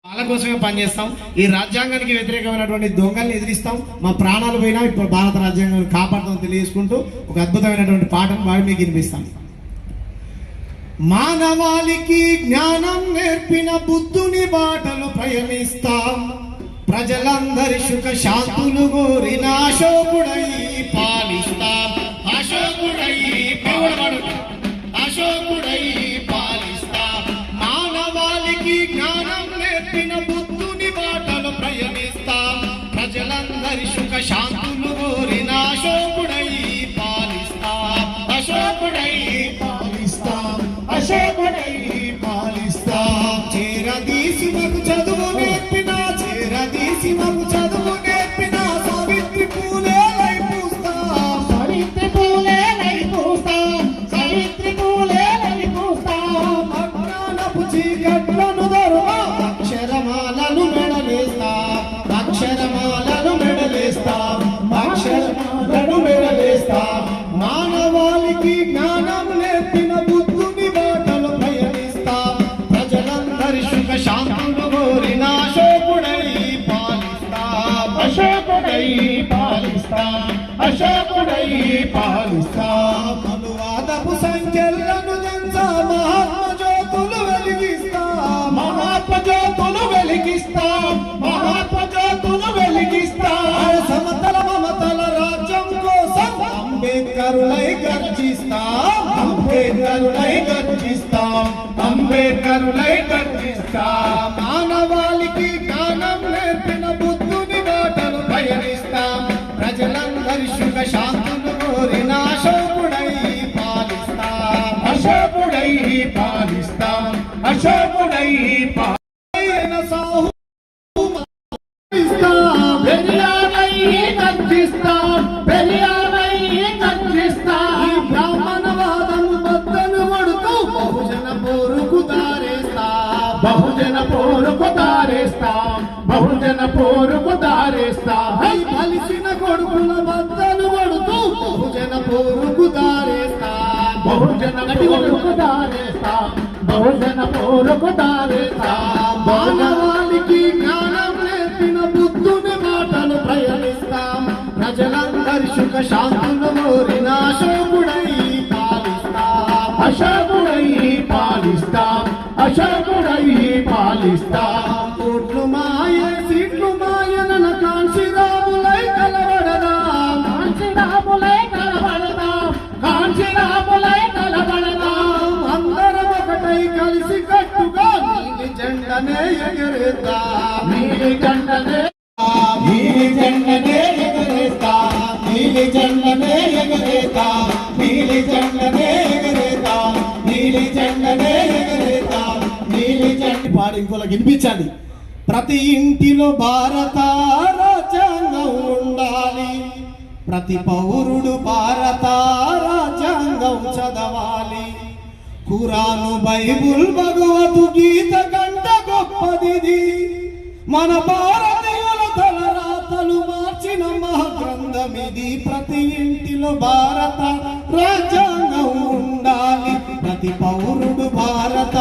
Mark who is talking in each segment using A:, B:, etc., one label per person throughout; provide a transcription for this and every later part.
A: వాళ్ళ కోసమే పనిచేస్తాం. ఈ రాజ్యాంగానికి వ్యతిరేకమైనటువంటి దొంగల్ని ఎదిరిస్తాం. మా ప్రాణాలు పోయినా ఇప్పుడు భారత రాజ్యాంగాన్ని కాపాడుతాం తెలియజేసుకుంటూ ఒక అద్భుతమైనటువంటి పాటను వాడి మీకు వినిపిస్తాం. మానవాళికి జ్ఞానం నేర్పిన బుద్ధుని బాటలు పయనిస్తాం. ప్రజలందరి సుఖ శాంతులు కోరిన అశోకుడై పాలిస్తాం. అశోకుడై అశోకుడై పాలిస్తాం. మానవాళికి జ్ఞానం నేర్పిన బుద్ధుని బాటలు ప్రయాణిస్తాం. ప్రజలందరి సుఖ శాంతులు కోరిన అశోకుడై పాలిస్తాం. అశోకుడై పాలిస్తాం. అశోకుడై పాలిస్తాం. చేరదీసి మాకు చదువు నేర్పిన చేరదీసి మాకు చదువు నేర్పిన సావిత్రి పూలే లై పూస్తాం. సావిత్రి పూలే లై పూస్తాం. సావిత్రి పూలే లై పూస్తాం. అజ్ఞానపు చీకట్లను దొరవ అక్షరమాలను మెడలేస్తాం. అక్షరమాలను మెడలేస్తాం. అక్షరమాలను మెడలేస్తాం. మానవాళికి జ్ఞానం నేర్పిన బుద్ధుని బాటలు పయనిస్తాం. ప్రజలందరి సుఖ శాంతులు కోరిన అశోకుడై పాలిస్తాం. అశోకుడై పాలిస్తాం. అశోకుడై పాలిస్తాం. అనువాదపు సంఖ్యలను దంచా మహాత్మ జ్యోతులు వెలిగిస్తాం. మహాత్మ జ్యోతులు వెలిగిస్తాం. మహాత్మ జ్యోతులు వెలిగిస్తాం. సమతల మమతల రాజ్యం కోసం అంబేద్కరులై గర్జిస్తాం. అంబేద్కరులై గర్జిస్తాం. అంబేద్కరులై గర్జిస్తాం. మానవాళికి జ్ఞానం నేర్పిన బుద్ధుని బాటలు పయనిస్తాం. ప్రజలందరి సుఖ శాంతులు కోరిన అశోకుడై పాలిస్తాం. అశోకుడై పాలిస్తాం. అశోకుడై సాహు పెరియారై గర్జిస్తాం. పెరియారై గర్జిస్తాం. బ్రాహ్మణవాదము బద్దలు కొడుతూ బహుజన పోరుకు దారేస్తాం. బహుజన పోరుకు దారేస్తాం. బహుజన పోరుకు దారేస్తాం. కలిసిన కొడుకుల బద్దలు కొడుతూ బహుజన పోరుకు దారేస్తాం. బహుజన పోరుకు దారేస్తాం. బహుజన పోరుకు దారేస్తాం. మానవాళికి జ్ఞానం నేర్పిన బుద్ధుని మాటలు ప్రయాణిస్తాం. ప్రజలందరి సుఖ శాంతులు కోరిన అశోకుడై పాలిస్తాం. అశోకుడై పాలిస్తాం. అశోకుడై పాలిస్తాం. కోట్లు మాయే సీట్లు మాయన కాంశీరాములై కలబడదాం. కాంశీరాములై కలబడదాం. కాంశీరాములై కలబడదాం. అందరం ఒకటై కలిసి కట్టుగా నీలి జెండనే ఎగరేద్దాం. నీలి జెండనే నీలి జెండనే ఎగరేద్దాం. నీలి జెండనే ఎగరేద్దాం. నీలి జెండనే ఎగరేద్దాం. నీలి జెండనే ఎగరేద్దాం. నీలి జెండ పాడి ఇంకోళ్ళకి వినిపించాలి. ప్రతి ఇంటిలో భారత రాజ్యాంగం ఉండాలి. ప్రతి పౌరుడు భారత రాజ్యాంగం చదవాలి. ఖురాను బైబుల్ భగవద్గీత కంట గొప్పదిది. మన భారతీయుల తలరాతలు మార్చిన మహాగ్రంథమిది. ప్రతి ఇంటిలో భారత రాజ్యాంగం ఉండాలి. ప్రతి పౌరుడు భారత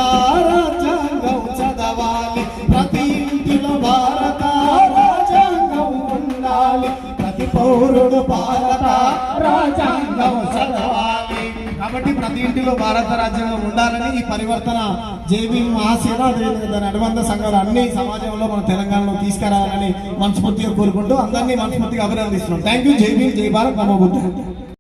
A: రాజ్యాంగం చదవాలి. ప్రతి ఇంటిలో భారత రాజ్యాంగం ఉండాలి. ప్రతి పౌరుడు భారత రాజ్యాంగం చదవాలి. కాబట్టి ప్రతి ఇంటిలో భారత రాజ్యాంగం ఉండాలని ఈ పరివర్తన జేబీ మహాసేన దాని అనుబంధ సంఘాలు అన్ని సమాజంలో మన తెలంగాణలో తీసుకురావాలని మనస్ఫూర్తిగా కోరుకుంటూ అందరినీ మనస్ఫూర్తిగా అభినందిస్తున్నాం. Thank you. జై భీమ్, జై భారత్, నమో బుద్ధ.